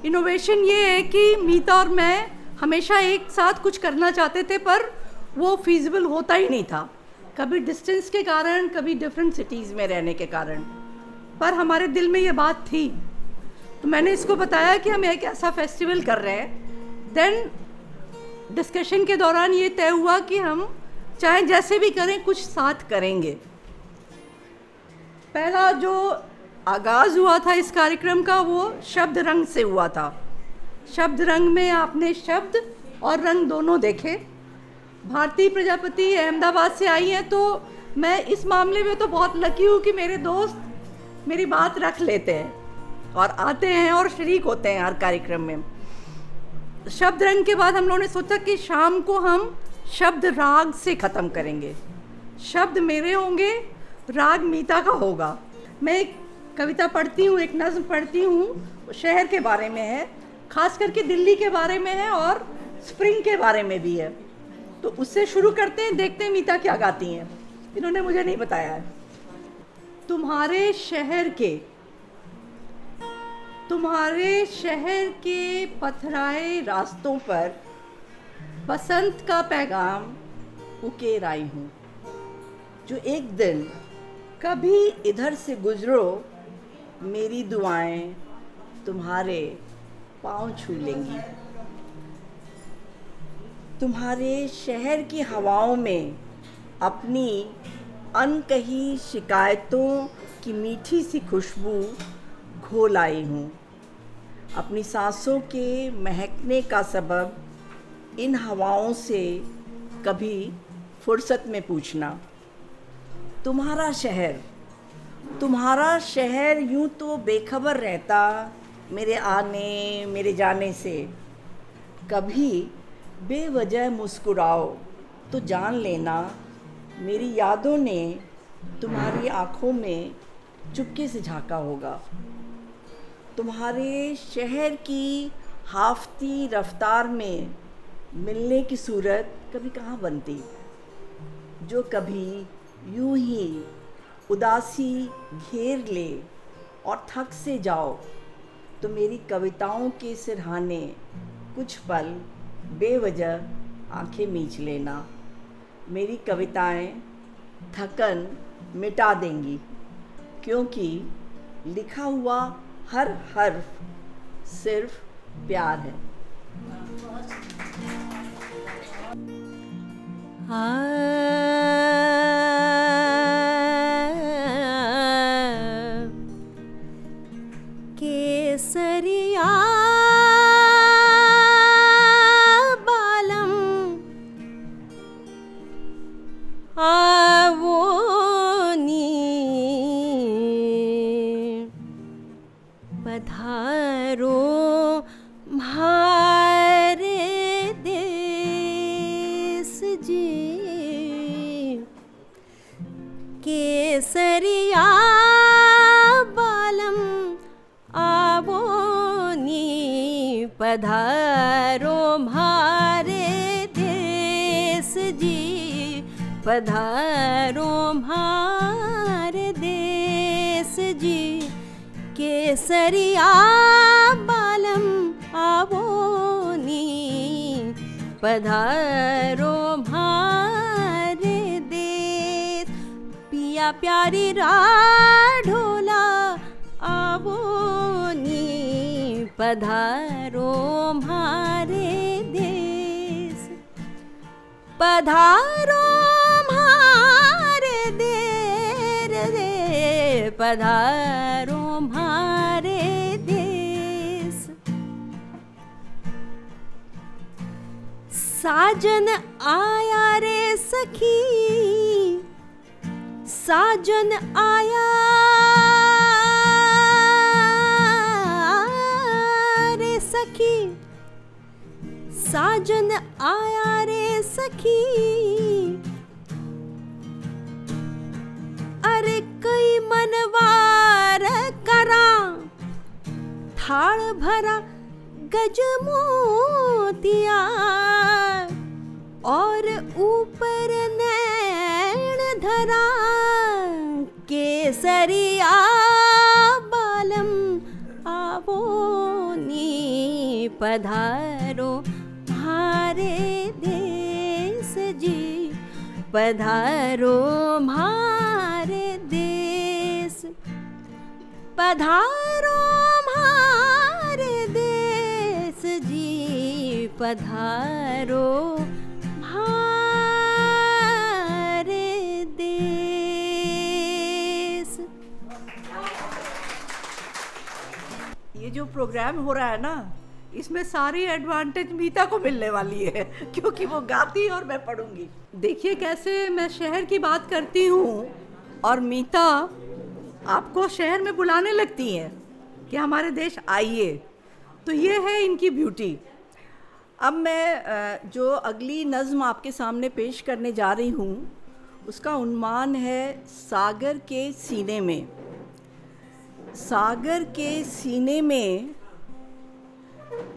Innovation ये है कि मीता और मैं हमेशा एक साथ कुछ करना चाहते थे, पर वो फिजिबल होता ही नहीं था, कभी डिस्टेंस के कारण, कभी डिफरेंट सिटीज़ में रहने के कारण। पर हमारे दिल में ये बात थी, तो मैंने इसको बताया कि हम एक ऐसा फेस्टिवल कर रहे हैं। देन डिस्कशन के दौरान ये तय हुआ कि हम चाहे जैसे भी करें कुछ साथ करेंगे। पहला जो आगाज़ हुआ था इस कार्यक्रम का वो शब्द रंग से हुआ था। शब्द रंग में आपने शब्द और रंग दोनों देखे। भारती प्रजापति अहमदाबाद से आई हैं, तो मैं इस मामले में तो बहुत लकी हूँ कि मेरे दोस्त मेरी बात रख लेते हैं और आते हैं और शरीक होते हैं हर कार्यक्रम में। शब्द रंग के बाद हम लोगों ने सोचा कि शाम को हम शब्द राग से ख़त्म करेंगे। शब्द मेरे होंगे, राग मीता का होगा। मैं एक कविता पढ़ती हूँ, एक नज़्म पढ़ती हूँ, शहर के बारे में है, ख़ास करके दिल्ली के बारे में है और स्प्रिंग के बारे में भी है। तो उससे शुरू करते हैं, देखते हैं मीता क्या गाती हैं। इन्होंने मुझे नहीं बताया है। तुम्हारे शहर के पथराए रास्तों पर बसंत का पैगाम उकेर आई हूँ। जो एक दिन कभी इधर से गुजरो, मेरी दुआएं तुम्हारे पाँव छू लेंगी। तुम्हारे शहर की हवाओं में अपनी अनकही शिकायतों की मीठी सी खुशबू घोल आई हूँ। अपनी सांसों के महकने का सबब इन हवाओं से कभी फुर्सत में पूछना। तुम्हारा शहर यूं तो बेखबर रहता मेरे आने मेरे जाने से। कभी बेवजह मुस्कुराओ तो जान लेना, मेरी यादों ने तुम्हारी आँखों में चुपके से झांका होगा। तुम्हारे शहर की हाफती रफ्तार में मिलने की सूरत कभी कहाँ बनती, जो कभी यूं ही उदासी घेर ले और थक से जाओ, तो मेरी कविताओं के सिरहाने कुछ पल बेवजह आंखें मीच लेना। मेरी कविताएं थकन मिटा देंगी, क्योंकि लिखा हुआ हर हर्फ सिर्फ प्यार है। केसरिया बालम आवो नी पधारो म्हारे देश जी। केसरिया बालम आवो नी पधारो म्हारे देश जी। पधारो म्हारे देश जी। केसरिया बालम आवो नी पधारो म्हारे देश। पिया प्यारी राढोला आवो नी पधारो म्हारे देश। पधारो म्हारे देर रे, पधारो म्हारे देश। साजन आया रे सखी, साजन आया रे सखी। साजन आया रे सखी। अरे कई मनवार करा थाल भरा गजमोतिया और ऊपर नैन धरा केसरिया बालम आवो नी पधारो मारे देश जी पधारो मारे देश पधारो मारे देश जी पधारो मारे देश। ये जो प्रोग्राम हो रहा है ना, इसमें सारी एडवांटेज मीता को मिलने वाली है क्योंकि वो गाती और मैं पढ़ूंगी। देखिए कैसे मैं शहर की बात करती हूँ और मीता आपको शहर में बुलाने लगती हैं कि हमारे देश आइए। तो ये है इनकी ब्यूटी। अब मैं जो अगली नज़्म आपके सामने पेश करने जा रही हूँ उसका उन्माद है सागर के सीने में। सागर के सीने में,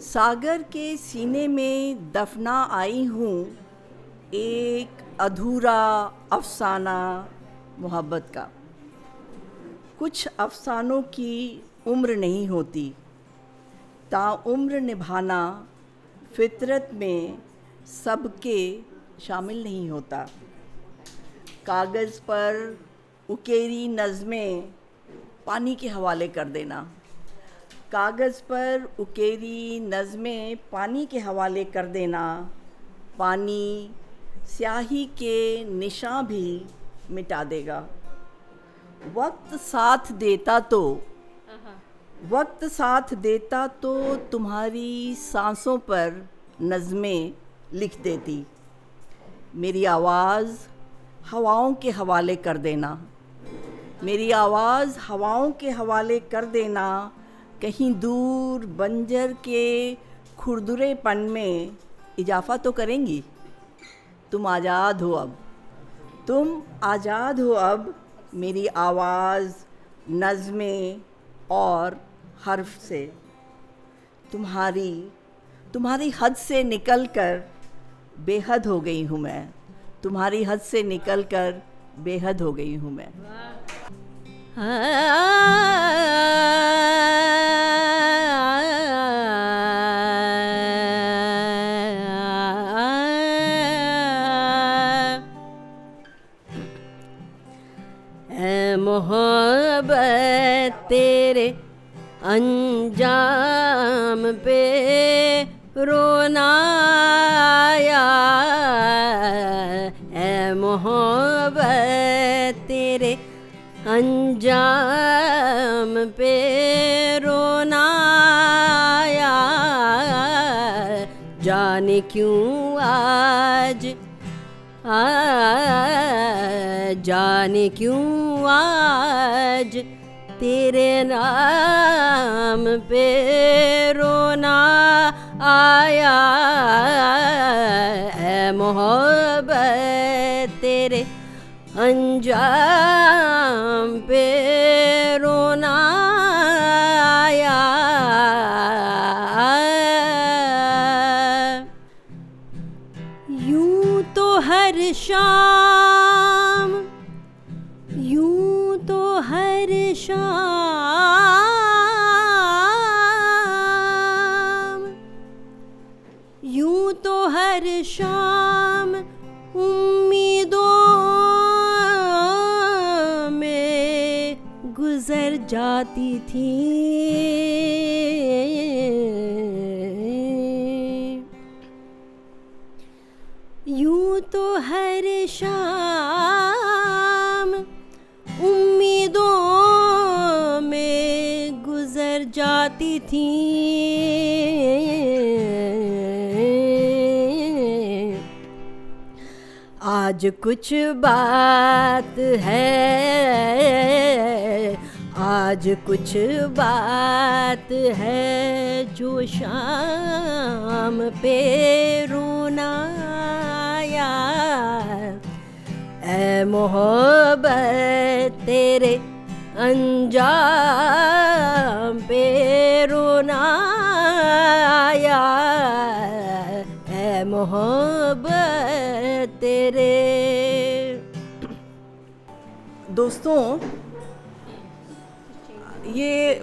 सागर के सीने में दफना आई हूँ एक अधूरा अफसाना मोहब्बत का। कुछ अफसानों की उम्र नहीं होती, ताउम्र निभाना फितरत में सबके शामिल नहीं होता। कागज़ पर उकेरी नज़में पानी के हवाले कर देना, कागज़ पर उकेरी नज़में पानी के हवाले कर देना, पानी स्याही के निशान भी मिटा देगा। वक्त साथ देता तो, वक्त साथ देता तो तुम्हारी सांसों पर नज़में लिख देती। मेरी आवाज़ हवाओं के हवाले कर देना, मेरी आवाज़ हवाओं के हवाले कर देना। कहीं दूर बंजर के खुरदुरेपन में इजाफ़ा तो करेंगी। तुम आज़ाद हो अब, तुम आज़ाद हो अब मेरी आवाज़ नज़में और हर्फ से। तुम्हारी हद से निकल कर बेहद हो गई हूँ मैं, तुम्हारी हद से निकल कर बेहद हो गई हूँ मैं। मोहब्बत तेरे अंजाम पे रोना आया, ऐ मोहब्बत तेरे अंजाम पे रोना आया। जाने क्यों आज जाने क्यों आज तेरे नाम पे रोना आया, ऐ मोहब्बत तेरे अंजाम पे रोना आया। यूं तो हर शाम, यूं तो हर शाम, यूं तो हर शाम उम्मीदों में गुजर जाती थी। यूं तो हर शाम उम्मीदों में गुजर जाती थी। आज कुछ बात है, आज कुछ बात है जो शाम पे रोना आया, ऐ मोहब्बत तेरे अंजाम पे रोना आया, ऐ मोहब्बत तेरे। दोस्तों, ये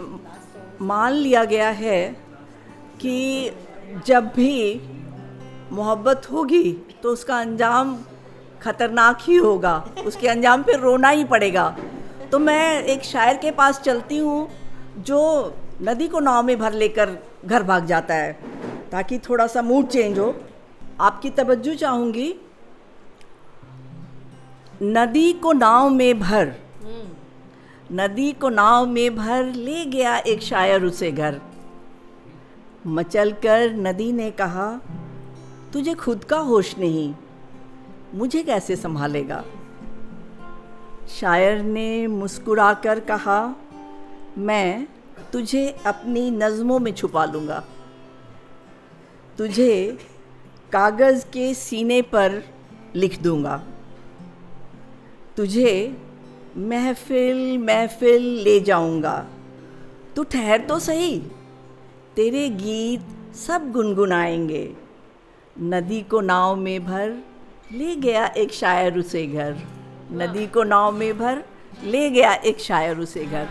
मान लिया गया है कि जब भी मोहब्बत होगी तो उसका अंजाम खतरनाक ही होगा, उसके अंजाम पे रोना ही पड़ेगा। तो मैं एक शायर के पास चलती हूँ जो नदी को नाव में भर लेकर घर भाग जाता है, ताकि थोड़ा सा मूड चेंज हो। आपकी तवज्जो चाहूँगी। नदी को नाव में भर, नदी को नाव में भर, ले गया एक शायर उसे घर। मचल कर नदी ने कहा, तुझे खुद का होश नहीं, मुझे कैसे संभालेगा। शायर ने मुस्कुराकर कहा, मैं तुझे अपनी नज़्मों में छुपा लूँगा, तुझे कागज़ के सीने पर लिख दूँगा, तुझे महफ़िल महफ़िल ले जाऊँगा। तू ठहर तो सही, तेरे गीत सब गुनगुनाएंगे। नदी को नाव में भर, ले गया एक शायर उसे घर। नदी को नाव में भर, ले गया एक शायर उसे घर।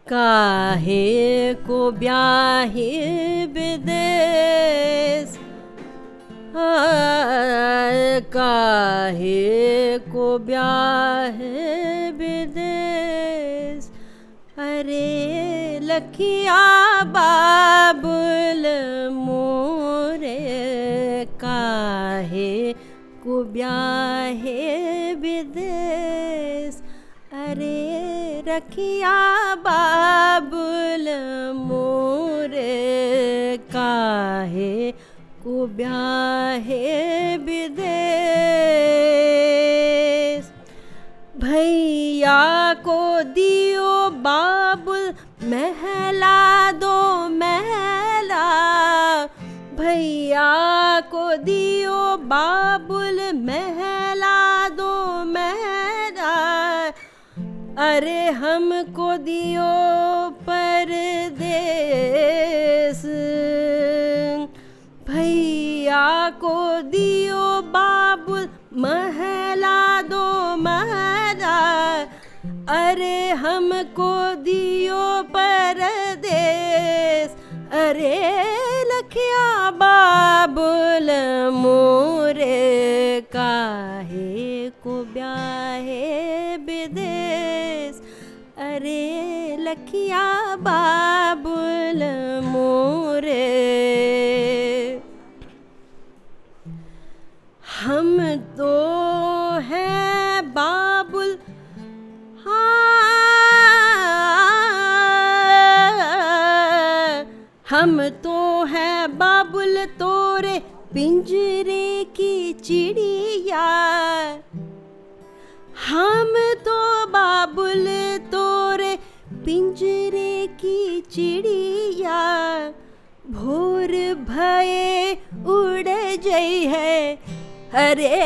काहे को ब्याहे विदेश, काहे को ब्याहे विदेश। अरे लखिया बाबुल मोरे, काहे को ब्याहे विदेश। अरे रखिया बाबुल मोरे, काहे को ब्याहे विदेश। भैया को दियो बाबुल महला दो महला, भैया को दियो बाबुल महला दो महला। अरे हमको दियो परदेस, भैया को दियो बाबुल महला दो महला। अरे हमको दियो परदेस। अरे लखिया बाबुल मोरे, काहे को ब्याहे विदेश। अरे लखिया बाबुल मोरे, हम तो हैं बाबुल, हम तो हैं बाबुल तोरे पिंजरे की चिड़िया। हम तो बाबुल तोरे पिंजरे की चिड़िया। भोर भये उड़ जई है, अरे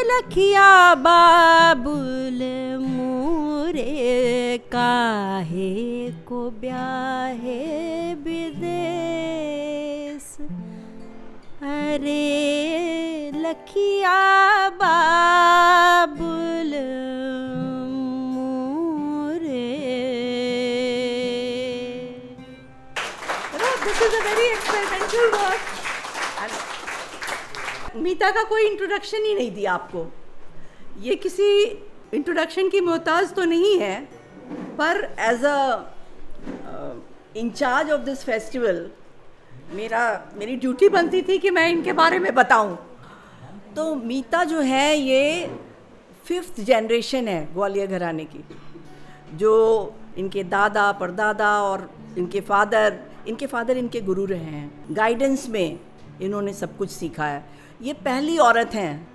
लखिया बाबुल मोरे, काहे को ब्याहे विदेश। अरे लखिया बाबुल मोरे। This is a very experimental work. मीता का कोई इंट्रोडक्शन ही नहीं दिया आपको। ये किसी इंट्रोडक्शन की मोहताज तो नहीं है, पर as a in charge of this festival मेरी ड्यूटी बनती थी कि मैं इनके बारे में बताऊं। तो मीता जो है ये 5th जनरेशन है ग्वालियर घराने की, जो इनके दादा परदादा और इनके फादर इनके गुरु रहे हैं। गाइडेंस में इन्होंने सब कुछ सीखा है। ये पहली औरत हैं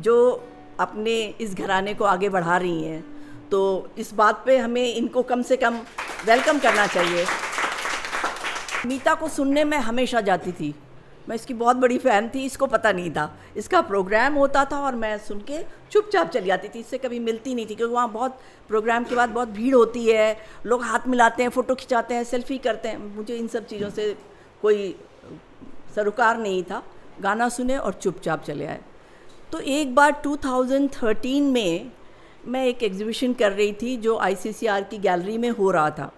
जो अपने इस घराने को आगे बढ़ा रही हैं, तो इस बात पे हमें इनको कम से कम वेलकम करना चाहिए। मीता को सुनने में हमेशा जाती थी, मैं इसकी बहुत बड़ी फ़ैन थी, इसको पता नहीं था। इसका प्रोग्राम होता था और मैं सुन के चुपचाप चली जाती थी, इससे कभी मिलती नहीं थी, क्योंकि वहाँ बहुत प्रोग्राम के बाद बहुत भीड़ होती है, लोग हाथ मिलाते हैं, फ़ोटो खिंचाते हैं, सेल्फी करते हैं। मुझे इन सब चीज़ों से कोई सरोकार नहीं था, गाना सुने और चुपचाप चले आए। तो एक बार 2013 में मैं एक एग्ज़िबिशन कर रही थी जो ICCR की गैलरी में हो रहा था।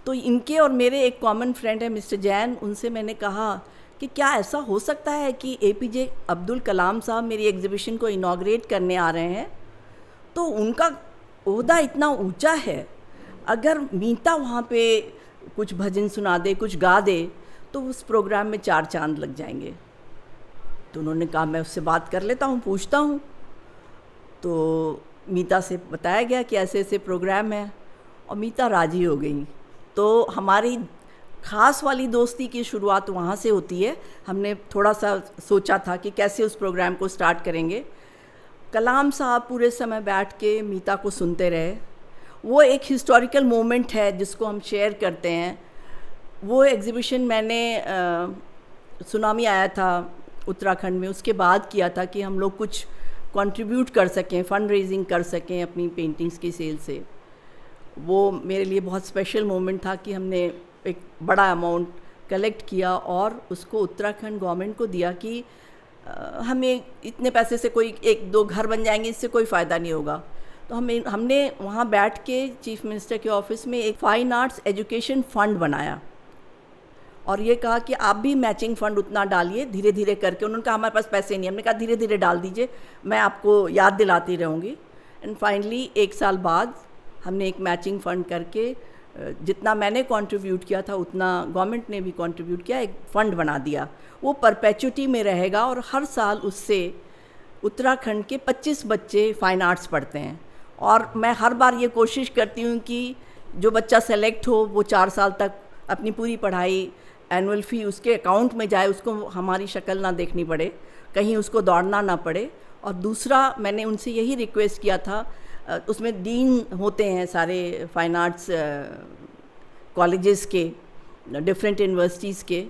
तो इनके और मेरे एक कॉमन फ्रेंड है मिस्टर जैन, उनसे मैंने कहा कि क्या ऐसा हो सकता है कि APJ अब्दुल कलाम साहब मेरी एग्ज़िबिशन को इनॉग्रेट करने आ रहे हैं, तो उनका ओहदा इतना ऊंचा है, अगर मीता वहाँ पे कुछ भजन सुना दे, कुछ गा दे, तो उस प्रोग्राम में 4 चांद लग जाएंगे। तो उन्होंने कहा मैं उससे बात कर लेता हूँ, पूछता हूँ। तो मीता से बताया गया कि ऐसे ऐसे प्रोग्राम है और मीता राज़ी हो गई। तो हमारी ख़ास वाली दोस्ती की शुरुआत वहाँ से होती है। हमने थोड़ा सा सोचा था कि कैसे उस प्रोग्राम को स्टार्ट करेंगे। कलाम साहब पूरे समय बैठ के मीता को सुनते रहे। वो एक हिस्टोरिकल मोमेंट है जिसको हम शेयर करते हैं। वो एग्ज़िबिशन मैंने सुनामी आया था उत्तराखंड में, उसके बाद किया था कि हम लोग कुछ कंट्रीब्यूट कर सकें, फ़ंड रेजिंग कर सकें अपनी पेंटिंग्स की सेल से। वो मेरे लिए बहुत स्पेशल मोमेंट था कि हमने एक बड़ा अमाउंट कलेक्ट किया और उसको उत्तराखंड गवर्नमेंट को दिया कि हमें इतने पैसे से कोई 1-2 घर बन जाएंगे, इससे कोई फ़ायदा नहीं होगा। तो हमने वहाँ बैठ के चीफ मिनिस्टर के ऑफिस में एक फाइन आर्ट्स एजुकेशन फ़ंड बनाया और ये कहा कि आप भी मैचिंग फ़ंड उतना डालिए धीरे धीरे करके। उन्होंने कहा हमारे पास पैसे नहीं, हमने कहा धीरे धीरे डाल दीजिए, मैं आपको याद दिलाती रहूँगी। एंड फाइनली 1 साल बाद हमने एक मैचिंग फ़ंड करके जितना मैंने कंट्रीब्यूट किया था उतना गवर्नमेंट ने भी कंट्रीब्यूट किया, एक फ़ंड बना दिया। वो परपेचुटी में रहेगा और हर साल उससे उत्तराखंड के 25 बच्चे फ़ाइन आर्ट्स पढ़ते हैं। और मैं हर बार ये कोशिश करती हूँ कि जो बच्चा सेलेक्ट हो वो 4 साल तक अपनी पूरी पढ़ाई, एनुअल फ़ी उसके अकाउंट में जाए, उसको हमारी शक्ल ना देखनी पड़े, कहीं उसको दौड़ना ना पड़े। और दूसरा मैंने उनसे यही रिक्वेस्ट किया था, उसमें डीन होते हैं सारे फाइन आर्ट्स कॉलेजेस के, डिफरेंट यूनिवर्सिटीज़ के।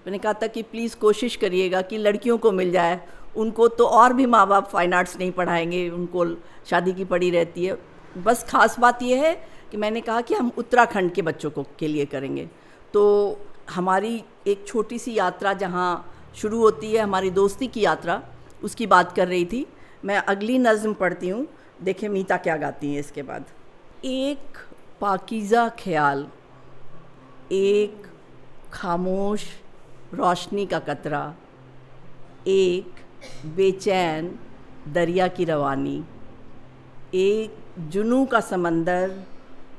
मैंने कहा था कि प्लीज़ कोशिश करिएगा कि लड़कियों को मिल जाए, उनको तो और भी माँ बाप फाइन आर्ट्स नहीं पढ़ाएंगे, उनको शादी की पड़ी रहती है। बस ख़ास बात यह है कि मैंने कहा कि हम उत्तराखंड के बच्चों को के लिए करेंगे। तो हमारी एक छोटी सी यात्रा जहाँ शुरू होती है, हमारी दोस्ती की यात्रा, उसकी बात कर रही थी। मैं अगली नज़्म पढ़ती हूँ, देखें मीता क्या गाती हैं इसके बाद। एक पाकीज़ा ख्याल, एक खामोश रोशनी का कतरा, एक बेचैन दरिया की रवानी, एक जुनू का समंदर,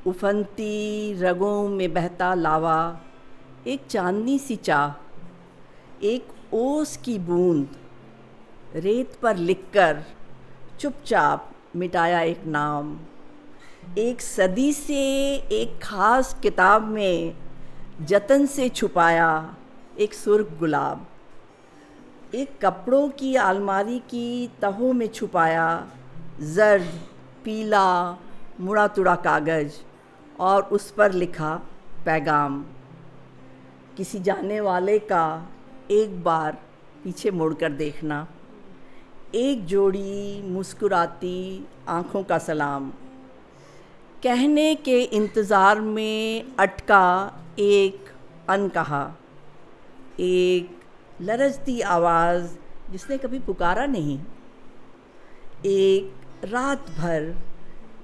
उफनती रगों में बहता लावा, एक चांदनी सी चाह, एक ओस की बूंद, रेत पर लिखकर चुपचाप मिटाया एक नाम, एक सदी से एक ख़ास किताब में जतन से छुपाया एक सुर्ख गुलाब, एक कपड़ों की अलमारी की तहों में छुपाया जर्द पीला मुड़ा तुड़ा कागज़ और उस पर लिखा पैगाम, किसी जाने वाले का एक बार पीछे मुड़कर देखना, एक जोड़ी मुस्कुराती आँखों का सलाम, कहने के इंतज़ार में अटका एक अनकहा, एक लरजती आवाज़ जिसने कभी पुकारा नहीं, एक रात भर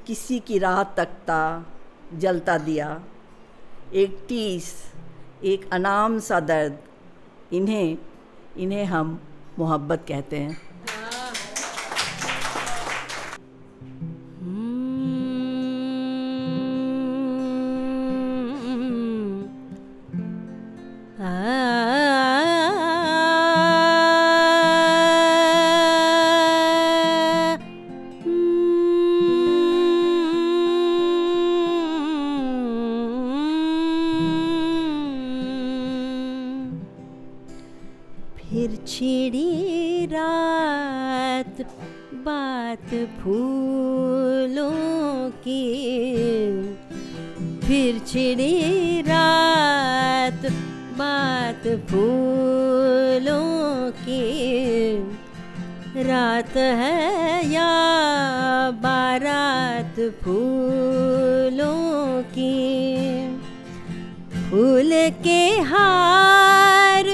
किसी की राह तकता जलता दिया, एक टीस, एक अनाम सा दर्द, इन्हें हम मोहब्बत कहते हैं। फिर छिड़ी रात बात फूलों की, फिर छिड़ी रात बात फूलों की, रात है या बारात फूलों की। फूल के हार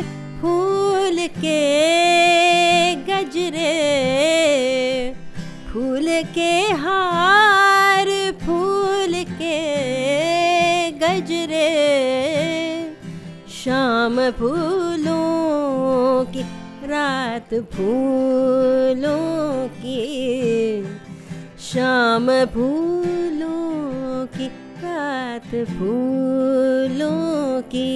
फूल के गजरे, फूल के हार फूल के गजरे, शाम फूलों की रात फूलों की, शाम फूलों की रात फूलों की।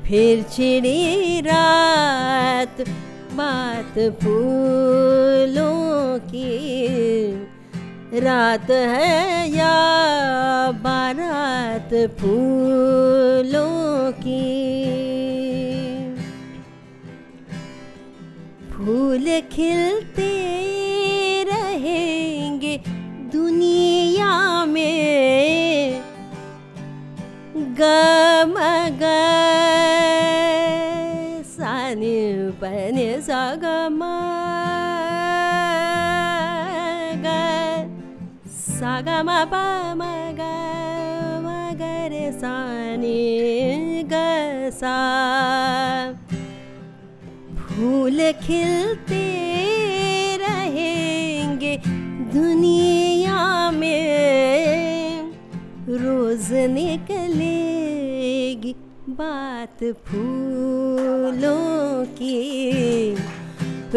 फिर छिड़ी रात बात फूलों की, रात है या बारात फूलों की। फूल खिलते रहेंगे दुनिया में, गम ग सानि पनि सा ग म ग सा ग म प म ग म ग रे सा नि ग सा। फूल खिलते रहेंगे दुनिया में, रोज निकलेगी बात फूलों की,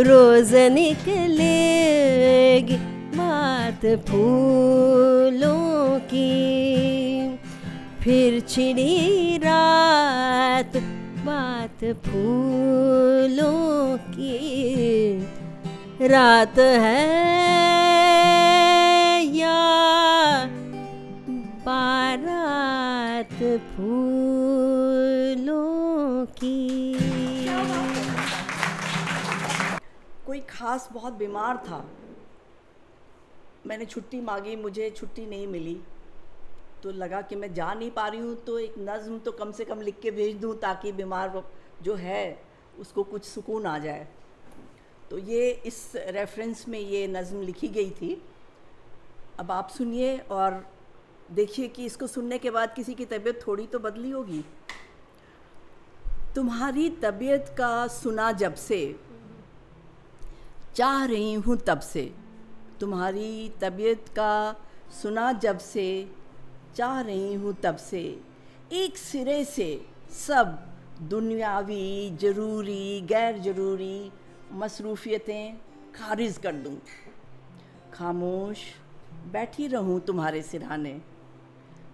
रोज निकलेगी बात फूलों की। फिर छिड़ी रात बात फूलों की, रात है या बारात फूलों की। कोई खास बहुत बीमार था, मैंने छुट्टी मांगी, मुझे छुट्टी नहीं मिली, तो लगा कि मैं जा नहीं पा रही हूँ तो एक नज़्म तो कम से कम लिख के भेज दूँ ताकि बीमार जो है उसको कुछ सुकून आ जाए। तो ये इस रेफरेंस में ये नज़्म लिखी गई थी। अब आप सुनिए और देखिए कि इसको सुनने के बाद किसी की तबीयत थोड़ी तो बदली होगी। तुम्हारी तबीयत का सुना जब से, चाह रही हूँ तब से। तुम्हारी तबीयत का सुना जब से, चाह रही हूँ तब से। एक सिरे से सब दुनियावी, ज़रूरी, गैर ज़रूरी मसरूफ़ियतें खारिज कर दूँ। खामोश बैठी रहूँ तुम्हारे सिरहाने,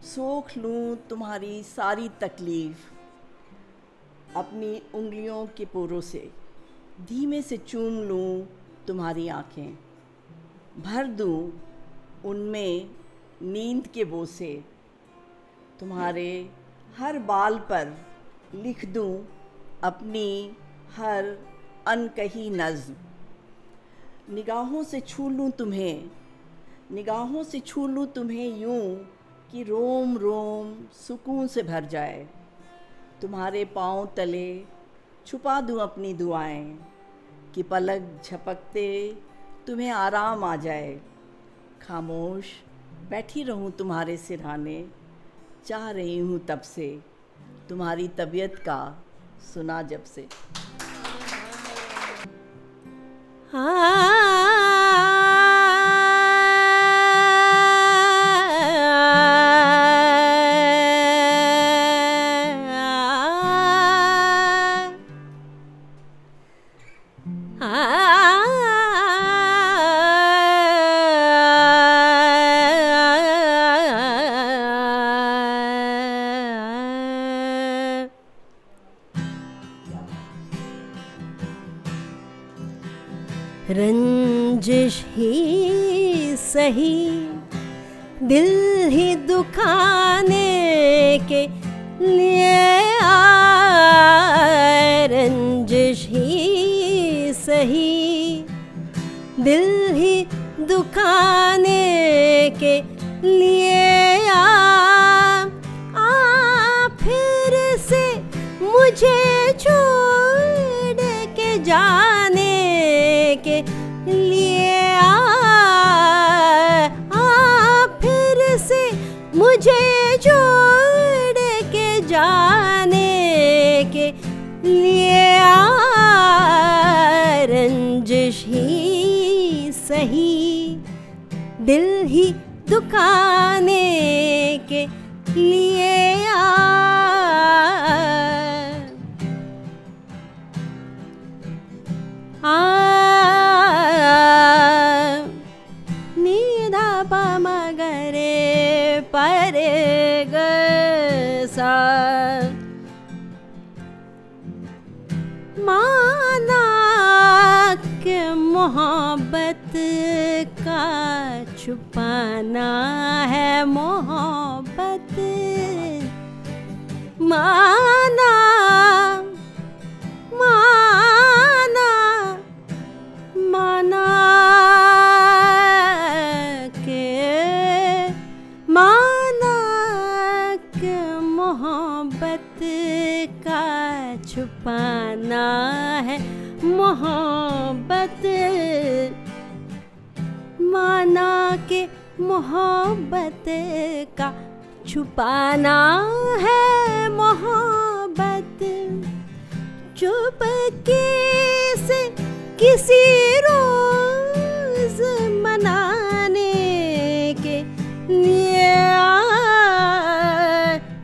सोख लूँ तुम्हारी सारी तकलीफ़। अपनी उंगलियों के पोरों से धीमे से चूम लूँ तुम्हारी आँखें, भर दूँ उनमें नींद के बोसे। तुम्हारे हर बाल पर लिख दूँ अपनी हर अनकही नज़्म। निगाहों से छू लूँ तुम्हें, निगाहों से छू लूँ तुम्हें यूं कि रोम रोम सुकून से भर जाए। तुम्हारे पाँव तले छुपा दूँ अपनी दुआएं कि पलक झपकते तुम्हें आराम आ जाए। खामोश बैठी रहूं तुम्हारे सिरहाने, चाह रही हूँ तब से तुम्हारी तबीयत का सुना जब से। रंजिश ही सही दिल ही दुखाने के लिए आए, रंजिश ही सही दिल ही दुखाने के लिए आए। मुझे छोड़ के जाने के लिए फिर से मुझे छोड़ के जाने के लिए रंजिश ही सही, दिल ही दुखाने के लिए नीदा पमगरे परे ग सा, माना के मोहब्बत का छुपाना है मोहब्बत, माना माना माना के मोहब्बत का छुपाना है मोहब्बत, माना के मोहब्बत का छुपाना है मोहब्बत, चुपके से किसी रोज मनाने के लिए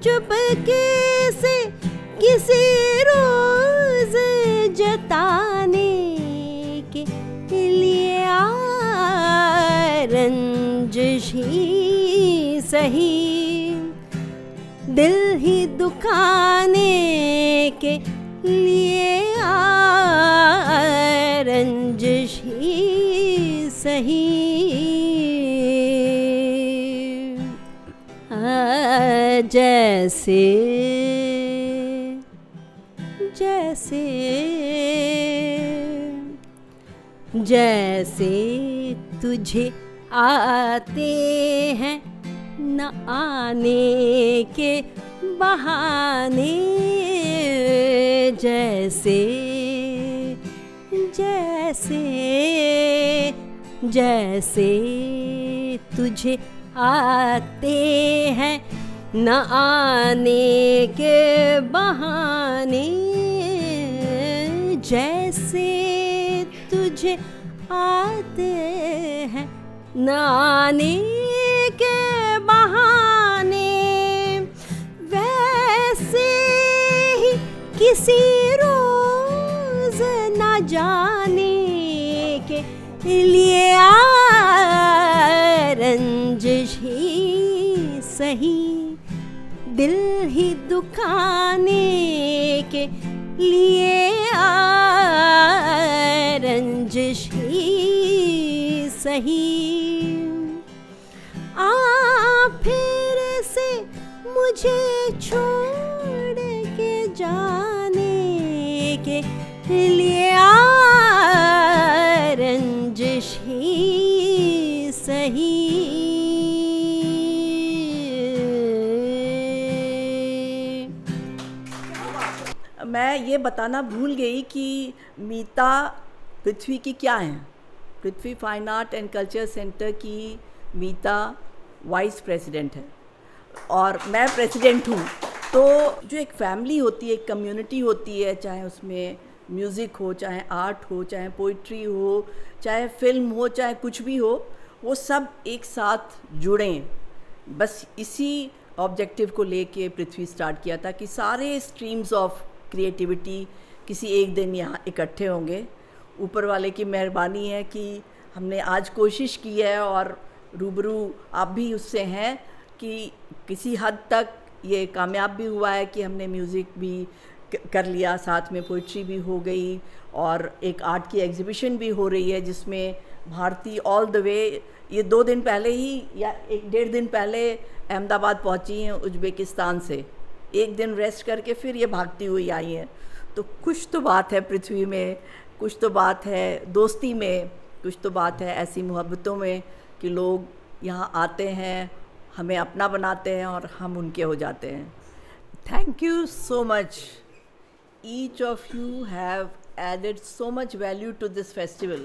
चुपके से किसी रोज जताने के लिए रंजिश ही सही, दिल ही दुखाने के लिए रंजिश ही सही। जैसे जैसे जैसे तुझे आते हैं न आने के बहाने, जैसे जैसे जैसे तुझे आते हैं न आने के बहाने, जैसे तुझे आते हैं न आने के बहाने, वैसे ही किसी रोज न जाने के लिए रंजिश ही सही, दिल ही दुखाने के लिए रंजिश ही सही। फिर से मुझे छोड़ के जाने के लिए रंजिश ही सही। मैं ये बताना भूल गई कि मीता पृथ्वी की क्या हैं। Prithvi fine art and culture centre की मीता वाइस प्रेसिडेंट है और मैं प्रेसिडेंट हूँ। तो जो एक फैमिली होती है, एक कम्युनिटी होती है, चाहे उसमें म्यूज़िक हो, चाहे आर्ट हो, चाहे पोइट्री हो, चाहे फिल्म हो, चाहे कुछ भी हो, वो सब एक साथ जुड़ें। बस इसी ऑब्जेक्टिव को लेके पृथ्वी स्टार्ट किया था कि सारे स्ट्रीम्स ऑफ क्रिएटिविटी किसी एक दिन यहाँ इकट्ठे होंगे। ऊपर वाले की मेहरबानी है कि हमने आज कोशिश की है और रूबरू आप भी उससे हैं कि किसी हद तक ये कामयाब भी हुआ है कि हमने म्यूज़िक भी कर लिया, साथ में पोइट्री भी हो गई और एक आर्ट की एग्ज़िबिशन भी हो रही है जिसमें भारती ऑल द वे ये 2 दिन पहले ही या 1-1.5 दिन पहले अहमदाबाद पहुंची हैं उज़्बेकिस्तान से। 1 दिन रेस्ट करके फिर ये भागती हुई आई हैं। तो कुछ तो बात है पृथ्वी में, कुछ तो बात है दोस्ती में, कुछ तो बात है ऐसी मोहब्बतों में कि लोग यहाँ आते हैं, हमें अपना बनाते हैं और हम उनके हो जाते हैं। Thank you so much each of you have added so much value to this festival.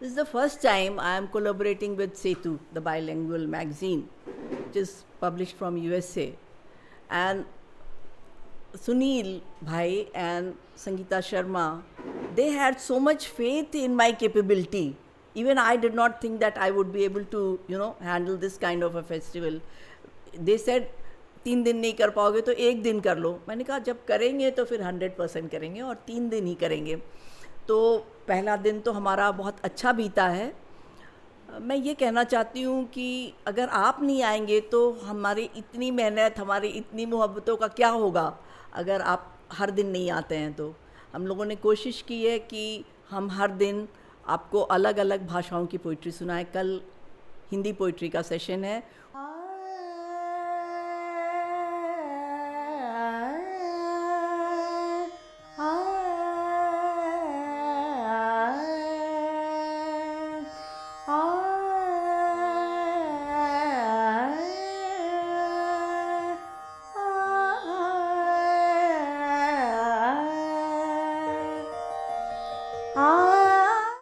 This is the first time I am collaborating with Setu, the bilingual magazine, which is published from USA. And Sunil Bhai and Sangeeta Sharma, they had so much faith in my capability. Even I did not think that I would be able to, handle this kind of a festival. They said, 3 दिन नहीं कर पाओगे तो 1 दिन कर लो. मैंने कहा जब करेंगे तो फिर 100% करेंगे और 3 दिन ही करेंगे. तो पहला दिन तो हमारा बहुत अच्छा बीता है. मैं ये कहना चाहती हूँ कि अगर आप नहीं आएंगे तो हमारी इतनी मेहनत, हमारी इतनी मोहब्बतों का क्या होगा अगर आप हर दिन नहीं आते हैं. तो हम लोगों ने कोशिश की है कि हम हर दिन आपको अलग अलग भाषाओं की पोइट्री सुनाएं. कल हिंदी पोइट्री का सेशन है